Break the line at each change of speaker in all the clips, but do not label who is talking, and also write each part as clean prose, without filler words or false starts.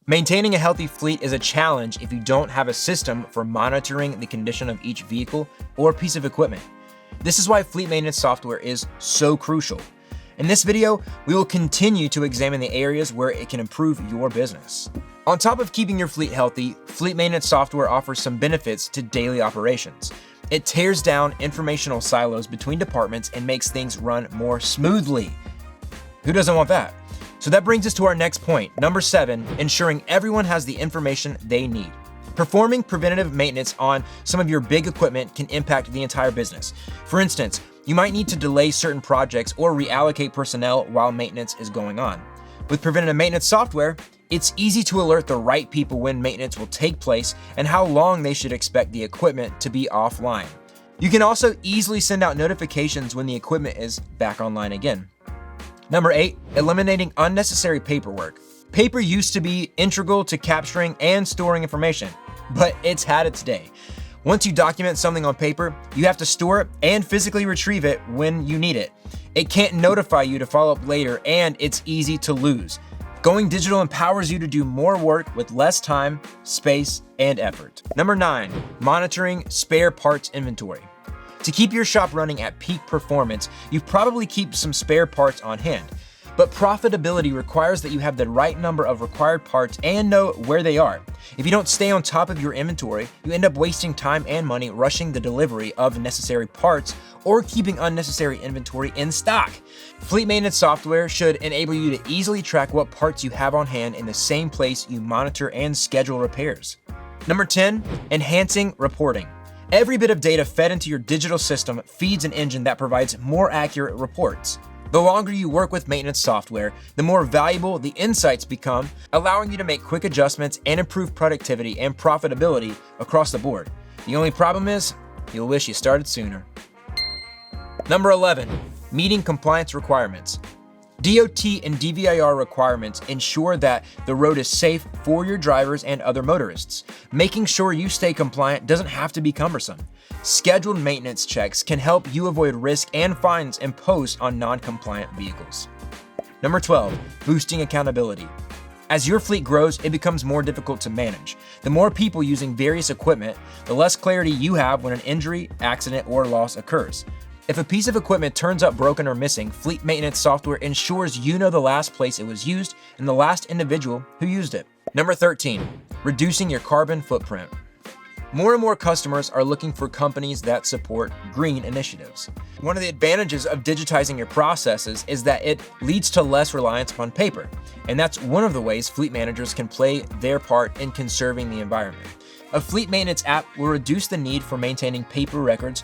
Maintaining a healthy fleet is a challenge if you don't have a system for monitoring the condition of each vehicle or piece of equipment. This is why fleet maintenance software is so crucial. In this video, we will continue to examine the areas where it can improve your business. On top of keeping your fleet healthy, fleet maintenance software offers some benefits to daily operations. It tears down informational silos between departments and makes things run more smoothly. Who doesn't want that? So that brings us to our next point, number 7, ensuring everyone has the information they need. Performing preventative maintenance on some of your big equipment can impact the entire business. For instance, you might need to delay certain projects or reallocate personnel while maintenance is going on. With preventative maintenance software, it's easy to alert the right people when maintenance will take place and how long they should expect the equipment to be offline. You can also easily send out notifications when the equipment is back online again. Number 8, eliminating unnecessary paperwork. Paper used to be integral to capturing and storing information, but it's had its day. Once you document something on paper, you have to store it and physically retrieve it when you need it. It can't notify you to follow up later, and it's easy to lose. Going digital empowers you to do more work with less time, space, and effort. Number 9, monitoring spare parts inventory. To keep your shop running at peak performance, you probably keep some spare parts on hand. But profitability requires that you have the right number of required parts and know where they are. If you don't stay on top of your inventory, you end up wasting time and money rushing the delivery of necessary parts or keeping unnecessary inventory in stock. Fleet maintenance software should enable you to easily track what parts you have on hand in the same place you monitor and schedule repairs. Number 10, enhancing reporting. Every bit of data fed into your digital system feeds an engine that provides more accurate reports. The longer you work with maintenance software, the more valuable the insights become, allowing you to make quick adjustments and improve productivity and profitability across the board. The only problem is, you'll wish you started sooner. Number 11, meeting compliance requirements. DOT and DVIR requirements ensure that the road is safe for your drivers and other motorists. Making sure you stay compliant doesn't have to be cumbersome. Scheduled maintenance checks can help you avoid risk and fines imposed on non-compliant vehicles. Number 12, boosting accountability. As your fleet grows, it becomes more difficult to manage. The more people using various equipment, the less clarity you have when an injury, accident, or loss occurs. If a piece of equipment turns up broken or missing, fleet maintenance software ensures you know the last place it was used and the last individual who used it. Number 13, reducing your carbon footprint. More and more customers are looking for companies that support green initiatives. One of the advantages of digitizing your processes is that it leads to less reliance upon paper, and that's one of the ways fleet managers can play their part in conserving the environment. A fleet maintenance app will reduce the need for maintaining paper records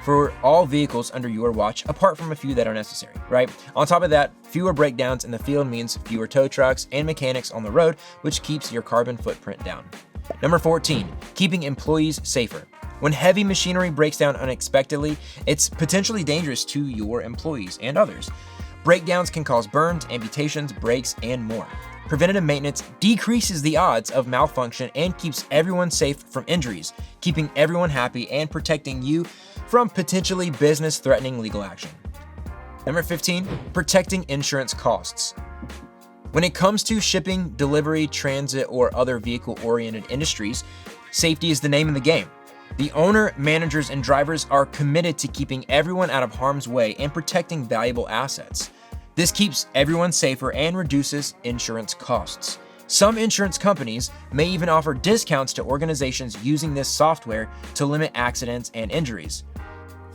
for all vehicles under your watch, apart from a few that are necessary, right? On top of that, fewer breakdowns in the field means fewer tow trucks and mechanics on the road, which keeps your carbon footprint down. Number 14, keeping employees safer. When heavy machinery breaks down unexpectedly, it's potentially dangerous to your employees and others. Breakdowns can cause burns, amputations, breaks, and more. Preventative maintenance decreases the odds of malfunction and keeps everyone safe from injuries, keeping everyone happy and protecting you from potentially business-threatening legal action. Number 15, protecting insurance costs. When it comes to shipping, delivery, transit, or other vehicle-oriented industries, safety is the name of the game. The owner, managers, and drivers are committed to keeping everyone out of harm's way and protecting valuable assets. This keeps everyone safer and reduces insurance costs. Some insurance companies may even offer discounts to organizations using this software to limit accidents and injuries.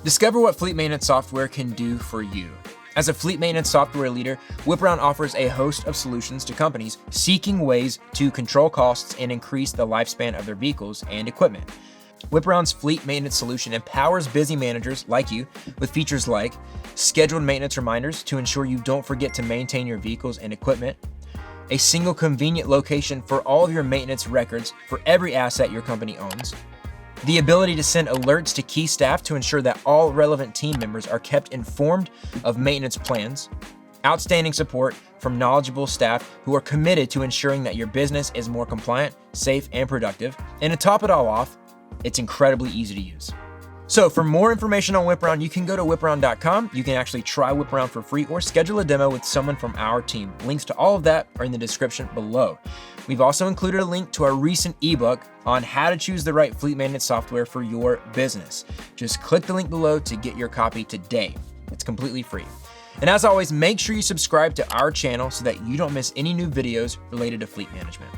Discover what fleet maintenance software can do for you. As a fleet maintenance software leader, Whiparound offers a host of solutions to companies seeking ways to control costs and increase the lifespan of their vehicles and equipment. Whiparound's fleet maintenance solution empowers busy managers like you with features like scheduled maintenance reminders to ensure you don't forget to maintain your vehicles and equipment, a single convenient location for all of your maintenance records for every asset your company owns, the ability to send alerts to key staff to ensure that all relevant team members are kept informed of maintenance plans, outstanding support from knowledgeable staff who are committed to ensuring that your business is more compliant, safe, and productive, and to top it all off, it's incredibly easy to use. So for more information on Whiparound, you can go to whiparound.com. You can actually try Whiparound for free or schedule a demo with someone from our team. Links to all of that are in the description below. We've also included a link to our recent ebook on how to choose the right fleet maintenance software for your business. Just click the link below to get your copy today. It's completely free. And as always, make sure you subscribe to our channel so that you don't miss any new videos related to fleet management.